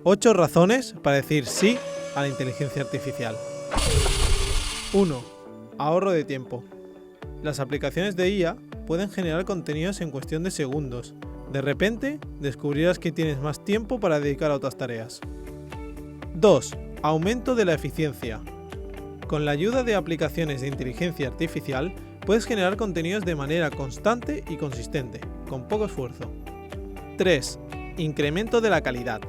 8 razones para decir sí a la inteligencia artificial. 1. Ahorro de tiempo. Las aplicaciones de IA pueden generar contenidos en cuestión de segundos. De repente, descubrirás que tienes más tiempo para dedicar a otras tareas. 2. Aumento de la eficiencia. Con la ayuda de aplicaciones de inteligencia artificial, puedes generar contenidos de manera constante y consistente, con poco esfuerzo. 3. Incremento de la calidad.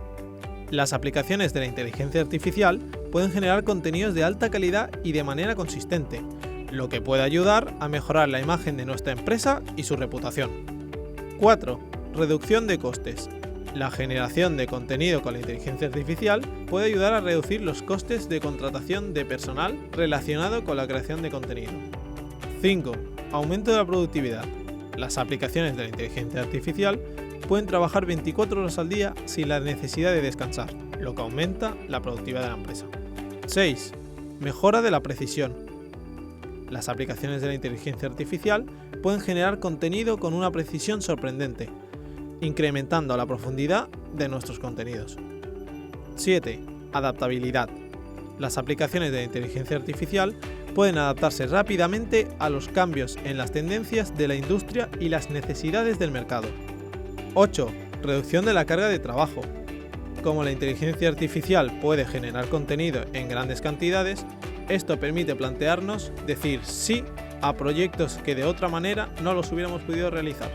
Las aplicaciones de la inteligencia artificial pueden generar contenidos de alta calidad y de manera consistente, lo que puede ayudar a mejorar la imagen de nuestra empresa y su reputación. 4. Reducción de costes. La generación de contenido con la inteligencia artificial puede ayudar a reducir los costes de contratación de personal relacionado con la creación de contenido. 5. Aumento de la productividad. Las aplicaciones de la inteligencia artificial pueden trabajar 24 horas al día sin la necesidad de descansar, lo que aumenta la productividad de la empresa. 6. Mejora de la precisión. Las aplicaciones de la inteligencia artificial pueden generar contenido con una precisión sorprendente, incrementando la profundidad de nuestros contenidos. 7. Adaptabilidad. Las aplicaciones de la inteligencia artificial pueden adaptarse rápidamente a los cambios en las tendencias de la industria y las necesidades del mercado. 8. Reducción de la carga de trabajo. Como la inteligencia artificial puede generar contenido en grandes cantidades, esto permite plantearnos decir sí a proyectos que de otra manera no los hubiéramos podido realizar.